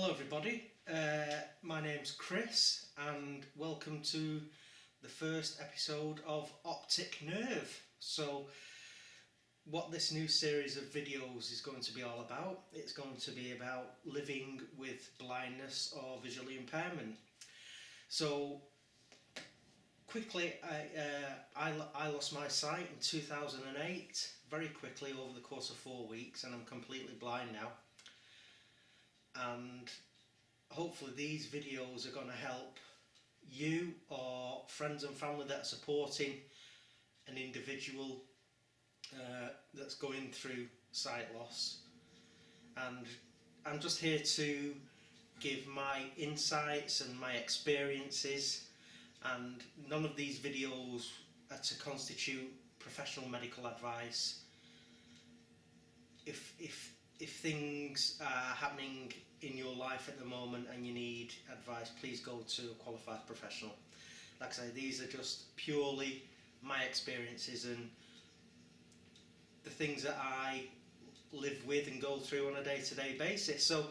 Hello everybody, my name's Chris and welcome to the first episode of Optic Nerve. So what this new series of videos is going to be all about, it's going to be about living with blindness or visual impairment. So quickly, I lost my sight in 2008, very quickly over the course of 4 weeks, and I'm completely blind now. And hopefully these videos are going to help you or friends and family that are supporting an individual that's going through sight loss. And I'm just here to give my insights and my experiences, and none of these videos are to constitute professional medical advice. If things are happening in your life at the moment and you need advice, please go to a qualified professional. Like I say, these are just purely my experiences and the things that I live with and go through on a day-to-day basis. So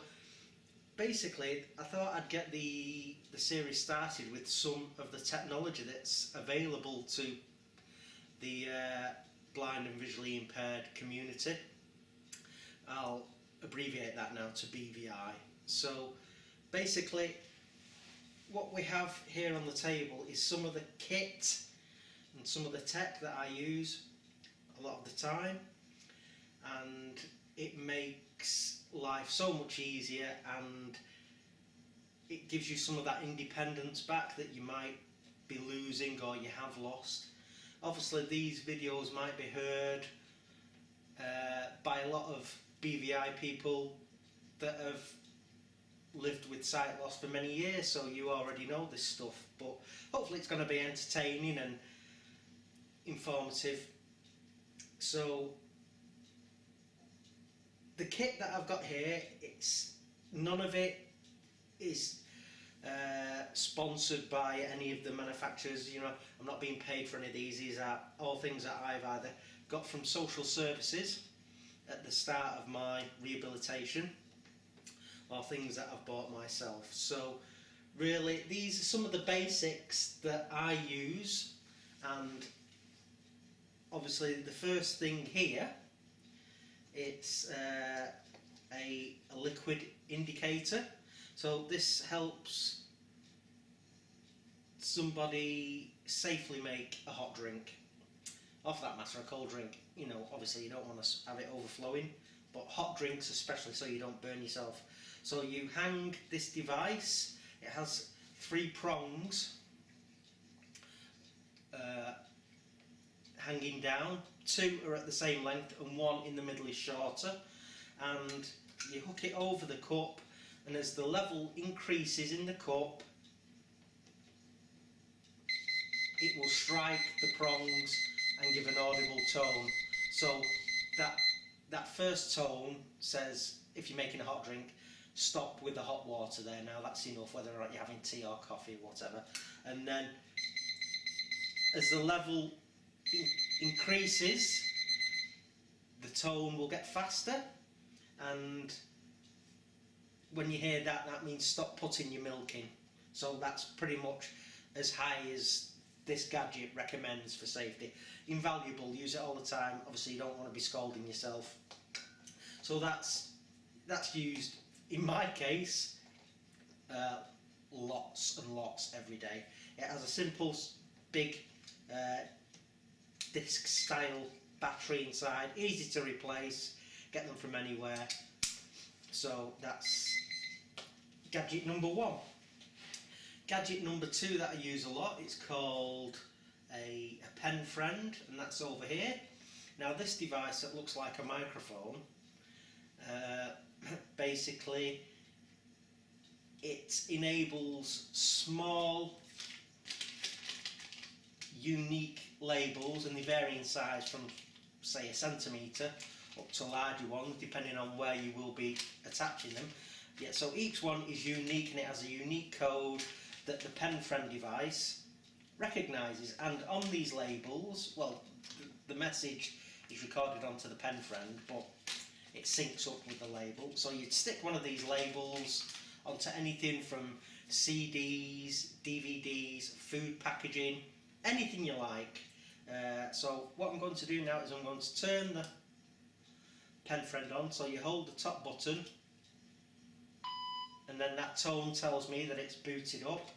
basically, I thought I'd get the series started with some of the technology that's available to the blind and visually impaired community. I'll abbreviate that now to BVI. So basically what we have here on the table is some of the kit and some of the tech that I use a lot of the time, and it makes life so much easier and it gives you some of that independence back that you might be losing or you have lost. Obviously these videos might be heard by a lot of BVI people that have lived with sight loss for many years, so you already know this stuff, but hopefully it's going to be entertaining and informative. So the kit that I've got here, none of it is sponsored by any of the manufacturers. You know, I'm not being paid for any of these. These are all things that I've either got from social services at the start of my rehabilitation or things that I've bought myself. So really these are some of the basics that I use, and obviously the first thing here, it's a liquid indicator. So this helps somebody safely make a hot drink, or for that matter a cold drink. You know, obviously you don't want to have it overflowing, but hot drinks especially, so you don't burn yourself. So you hang this device, it has 3 prongs hanging down, 2 are at the same length and 1 in the middle is shorter, and you hook it over the cup, and as the level increases in the cup it will strike the prongs and give an audible tone. So that first tone says, if you're making a hot drink, stop with the hot water there, now that's enough, whether or not you're having tea or coffee or whatever. And then as the level increases, the tone will get faster, and when you hear that, that means stop putting your milk in. So that's pretty much as high as this gadget recommends for safety. Invaluable, use it all the time. Obviously you don't want to be scalding yourself. So that's used, in my case, lots and lots every day. It has a simple big disc style battery inside, easy to replace, get them from anywhere. So that's gadget number 1. Gadget number 2 that I use a lot, it's called a Penfriend, and that's over here. Now this device that looks like a microphone, basically it enables small unique labels, and they vary in size from say a centimetre up to larger ones depending on where you will be attaching them. Yeah, so each one is unique and it has a unique code that the Penfriend device recognises, and on these labels, well, the message is recorded onto the Penfriend, but it syncs up with the label. So you'd stick one of these labels onto anything from CDs, DVDs, food packaging, anything you like. So what I'm going to do now is I'm going to turn the Penfriend on. So you hold the top button, and then that tone tells me that it's booted up,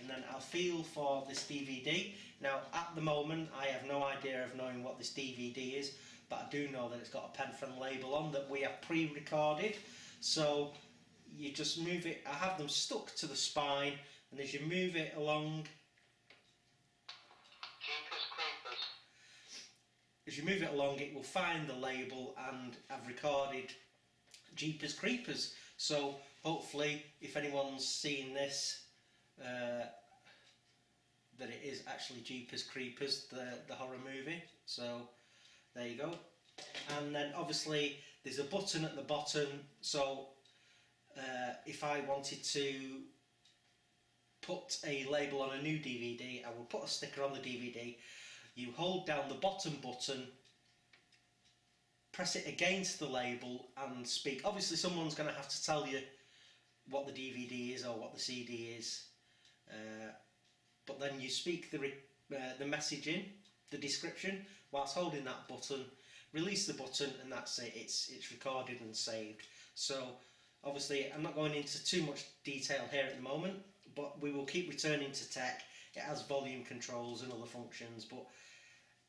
and then I'll feel for this DVD. Now at the moment I have no idea of knowing what this DVD is, but I do know that it's got a Penfriend label on that we have pre-recorded. So you just move it, I have them stuck to the spine, and as you move it along, it will find the label, and I've recorded Jeepers Creepers. So hopefully if anyone's seen this, that it is actually Jeepers Creepers, the horror movie. So there you go. And then obviously there's a button at the bottom, so if I wanted to put a label on a new DVD, I will put a sticker on the DVD. You hold down the bottom button, press it against the label and speak. Obviously someone's going to have to tell you what the DVD is or what the CD is, but then you speak the message in, the description, whilst holding that button, release the button, and that's it, it's recorded and saved. So obviously I'm not going into too much detail here at the moment, but we will keep returning to tech. It has volume controls and other functions, but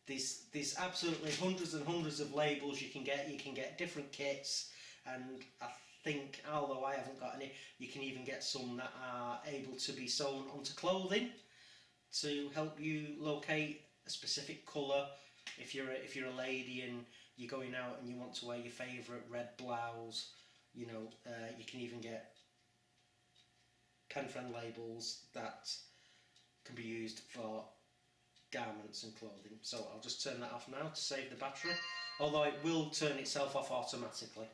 there's absolutely hundreds and hundreds of labels you can get different kits, and I think, although I haven't got any, you can even get some that are able to be sewn onto clothing to help you locate a specific colour. If you're a lady and you're going out and you want to wear your favourite red blouse, you know, you can even get Penfriend labels that can be used for garments and clothing. So I'll just turn that off now to save the battery, although it will turn itself off automatically.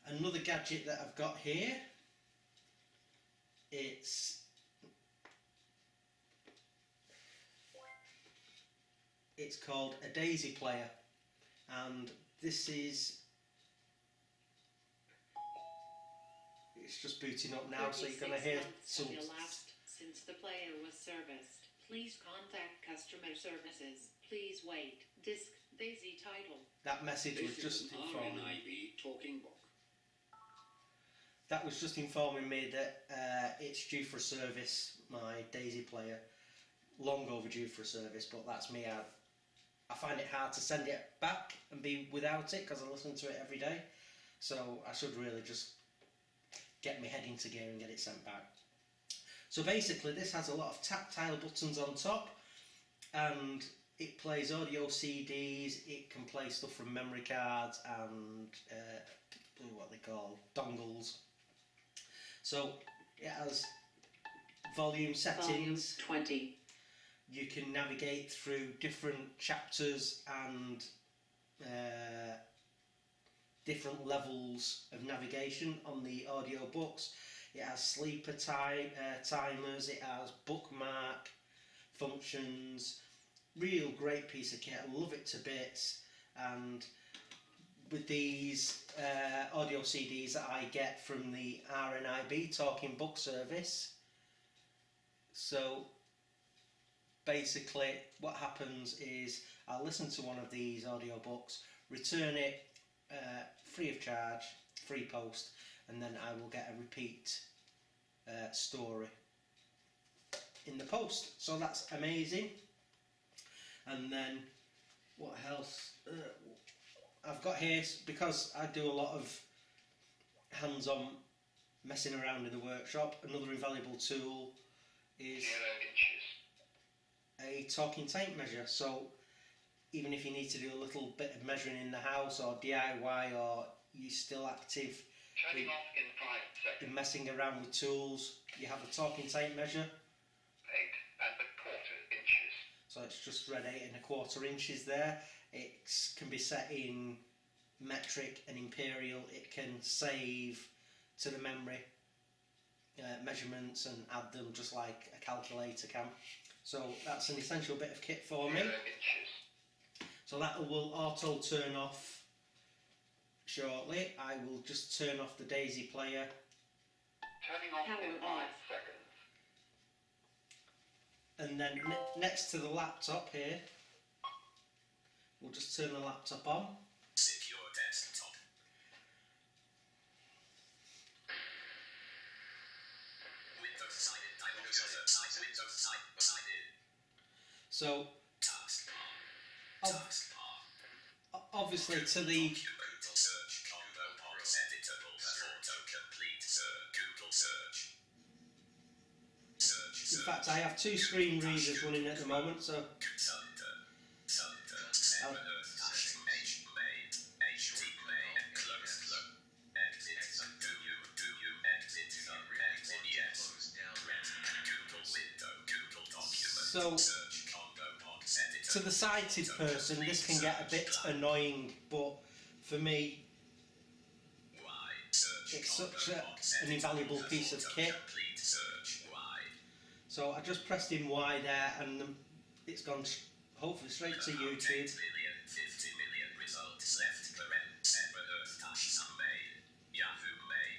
Another gadget that I've got here, it's called a daisy player, and this is, it's just booting up now, so you're going to hear some. Elapsed since the player was serviced. Please contact customer services. Please wait. Disc Daisy title. That message was just informing me. Talking book. That was just informing me that it's due for a service. My daisy player, long overdue for a service, but that's me out. I find it hard to send it back and be without it because I listen to it every day. So I should really just get my head into gear and get it sent back. So basically this has a lot of tactile buttons on top, and it plays audio CDs, it can play stuff from memory cards and what they call dongles. So it has volume settings. Volume 20. You can navigate through different chapters and different levels of navigation on the audio books. It has sleeper timers, it has bookmark functions. Real great piece of kit, I love it to bits. And with these audio CDs that I get from the RNIB Talking Book Service, so basically what happens is I'll listen to one of these audio books, return it free of charge, free post, and then I will get a repeat story in the post. So that's amazing. And then what else I've got here, because I do a lot of hands-on messing around in the workshop, another invaluable tool is 0 inches. a talking tape measure. So even if you need to do a little bit of measuring in the house or DIY, or you're still active Turning off in 5 seconds. in messing around with tools, you have a talking tape measure. 8 1/4 inches. So it's just read 8 1/4 inches there. It can be set in metric and imperial. It can save to the memory measurements and add them just like a calculator can. So that's an essential bit of kit for me. 0 inches. So that will auto turn off shortly. I will just turn off the daisy player Turning off Power in 5 off. seconds. And then next to the laptop here, we'll just turn the laptop on. Secure desktop. Windows sided type Windows type sided. So Taskbar. Taskbar. obviously to the Google search combo box editable autocomplete search. Google search. Search. in fact I have two screen readers running at the moment, so so to the sighted person this can get a bit annoying, but for me it's such an invaluable piece of kit. So I just pressed in Y there and it's gone hopefully straight to YouTube.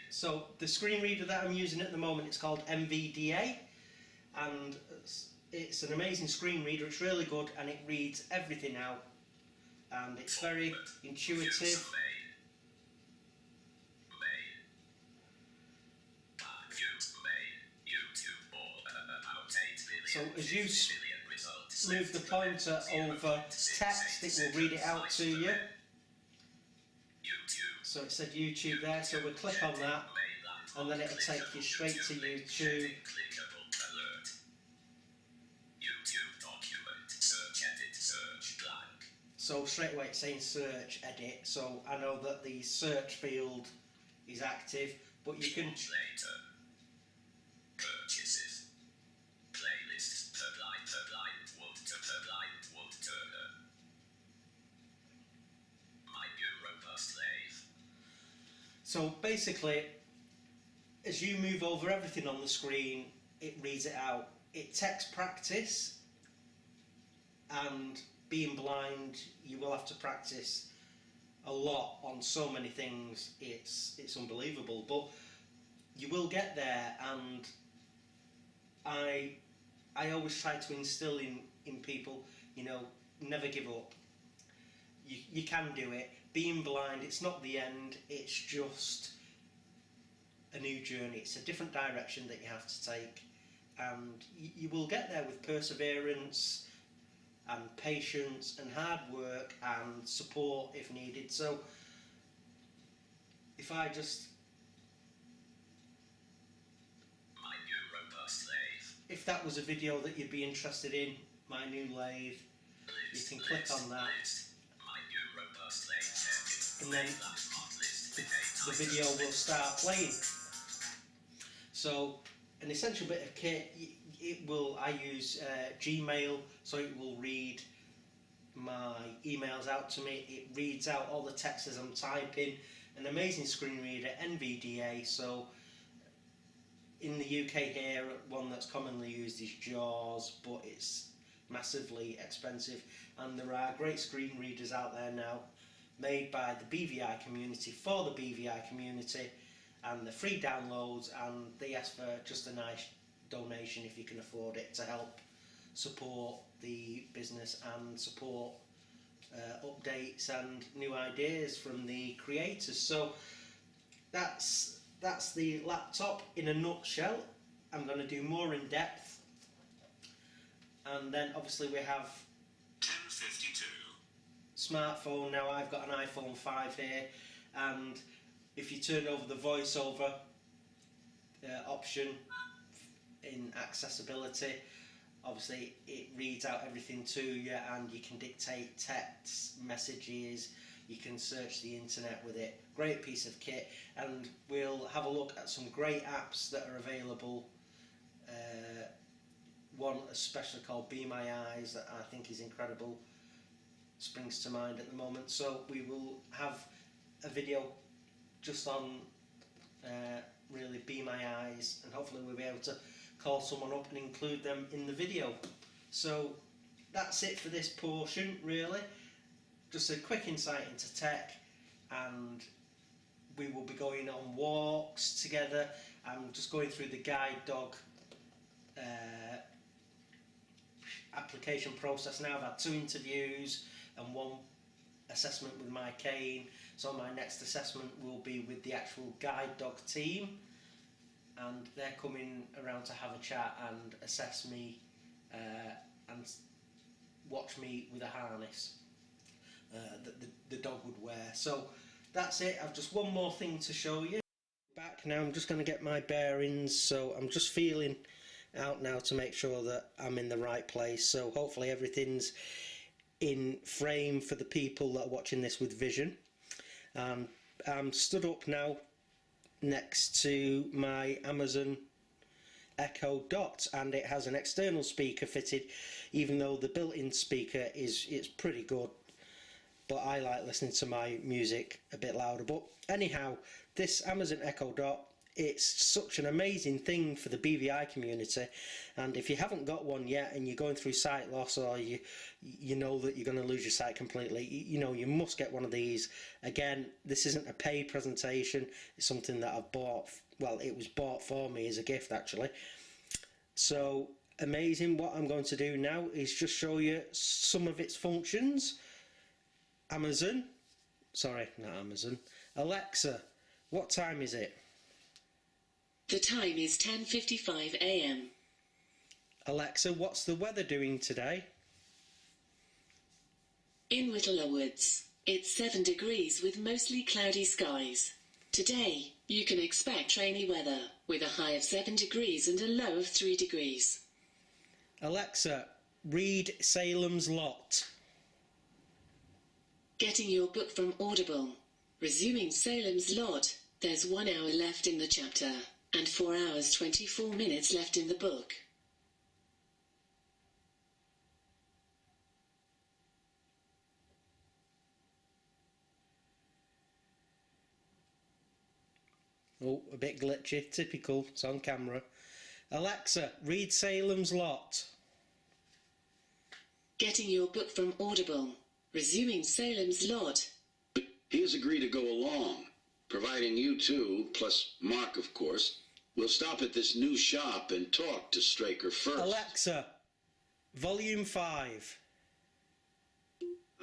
So the screen reader that I'm using at the moment is called MVDA, and it's an amazing screen reader. It's really good and it reads everything out and it's very intuitive. So as you move the pointer over text, it will read it out to you. So it said YouTube there, so we'll click on that and then it'll take you straight to YouTube. So straight away it's saying search edit, so I know that the search field is active, but you can purchases playlist per blind woodturner. My new robust slave. So basically, as you move over everything on the screen, it reads it out. It takes practice, and being blind, you will have to practice a lot on so many things. It's unbelievable, but you will get there. And I always try to instill in people, you know, never give up. You can do it. Being blind, it's not the end, it's just a new journey. It's a different direction that you have to take, and you will get there with perseverance and patience and hard work and support if needed. So if I just, My new robust slave. if that was a video that you'd be interested in, my new lathe, you can click on that My new robust slave. and then the video will start playing. So an essential bit of kit, I use Gmail, so it will read my emails out to me. It reads out all the text as I'm typing. An amazing screen reader, NVDA. So in the UK here, one that's commonly used is JAWS, but it's massively expensive. And there are great screen readers out there now, made by the BVI community for the BVI community, and the free downloads, and they ask for just a nice donation if you can afford it, to help support the business and support updates and new ideas from the creators. So that's the laptop in a nutshell. I'm going to do more in depth, and then obviously we have 1052. smartphone. Now I've got an iPhone 5 here, and if you turn over the voiceover option in accessibility, obviously it reads out everything to you, and you can dictate text messages, you can search the internet with it. Great piece of kit, and we'll have a look at some great apps that are available. One especially called Be My Eyes that I think is incredible, springs to mind at the moment. So we will have a video just on really Be My Eyes, and hopefully we'll be able to call someone up and include them in the video. So that's it for this portion, really. Just a quick insight into tech, and we will be going on walks together. I'm just going through the guide dog application process now. I've had 2 interviews and 1 assessment with my cane, so my next assessment will be with the actual guide dog team, and they're coming around to have a chat and assess me and watch me with a harness that the dog would wear. So that's it. I've just one more thing to show you. Back now, I'm just going to get my bearings, so I'm just feeling out now to make sure that I'm in the right place, so hopefully everything's in frame for the people that are watching this with vision. I'm stood up now next to my Amazon Echo Dot, and it has an external speaker fitted, even though the built-in speaker it's pretty good, but I like listening to my music a bit louder. But anyhow, this Amazon Echo Dot, it's such an amazing thing for the BVI community, and if you haven't got one yet and you're going through sight loss, or you know that you're going to lose your sight completely, you know, you must get one of these. Again, this isn't a paid presentation, it's something that I've bought. Well, it was bought for me as a gift actually. So amazing. What I'm going to do now is just show you some of its functions. Alexa, what time is it? The time is 10:55 a.m. Alexa, what's the weather doing today? In Whittler Woods, it's 7 degrees with mostly cloudy skies. Today, you can expect rainy weather, with a high of 7 degrees and a low of 3 degrees. Alexa, read Salem's Lot. Getting your book from Audible. Resuming Salem's Lot, there's 1 hour left in the chapter, and 4 hours 24 minutes left in the book. Oh, a bit glitchy, typical, it's on camera. Alexa, read Salem's Lot. Getting your book from Audible. Resuming Salem's Lot. He has agreed to go along, providing you two, plus Mark of course, will stop at this new shop and talk to Straker first. Alexa, volume 5.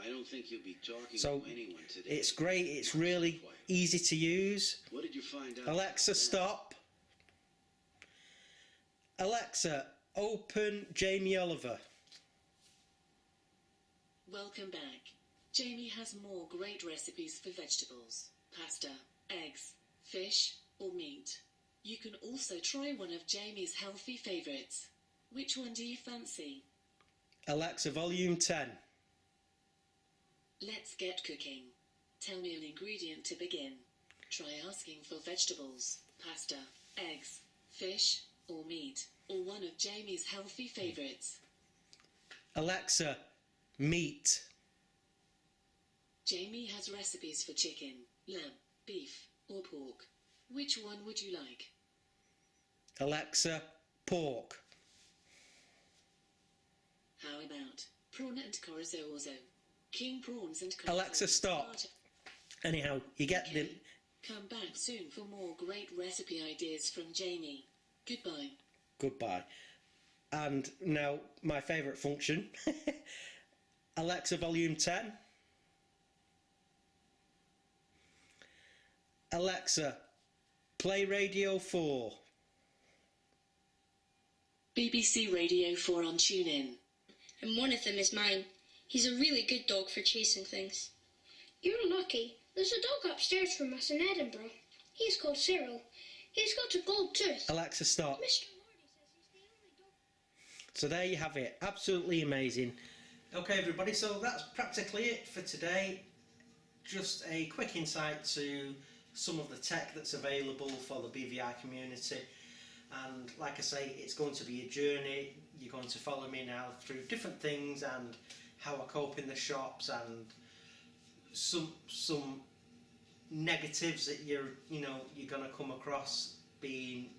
I don't think you'll be talking So, to anyone today. it's great, it's really easy to use. What did you find out? Alexa, stop. Alexa, open Jamie Oliver. Welcome back. Jamie has more great recipes for vegetables, pasta, eggs, fish, or meat. You can also try one of Jamie's healthy favourites. Which one do you fancy? Alexa, volume 10. Let's get cooking. Tell me an ingredient to begin. Try asking for vegetables, pasta, eggs, fish, or meat, or one of Jamie's healthy favourites. Alexa, meat. Jamie has recipes for chicken, lamb, beef, or pork. Which one would you like? Alexa, pork. How about prawn and chorizo orzo? King prawns and chorizo. Alexa, stop. Anyhow, you get Okay. Come back soon for more great recipe ideas from Jamie. Goodbye. Goodbye. And now, my favourite function. Alexa, volume 10. Alexa, play Radio 4. BBC Radio 4 on TuneIn. And one of them is mine. He's a really good dog for chasing things. You're lucky. There's a dog upstairs from us in Edinburgh. He's called Cyril. He's got a gold tooth. Alexa, stop. Mr. Lordy says he's the only dog. So there you have it. Absolutely amazing. Okay, everybody, so that's practically it for today. Just a quick insight to some of the tech that's available for the BVI community. And like I say, it's going to be a journey. You're going to follow me now through different things and how I cope in the shops, and some negatives that you're going to come across being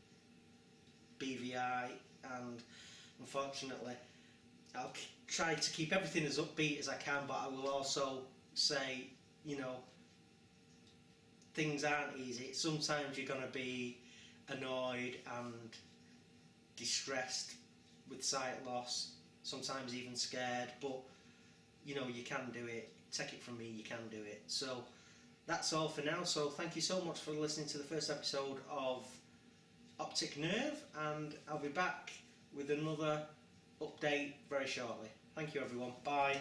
BVI. And unfortunately, I'll try to keep everything as upbeat as I can, but I will also say, things aren't easy. Sometimes you're going to be annoyed and distressed with sight loss, sometimes even scared, but you know, you can do it. Take it from me, you can do it. So that's all for now. So thank you so much for listening to the first episode of Optic Nerve, and I'll be back with another update very shortly. Thank you everyone. Bye.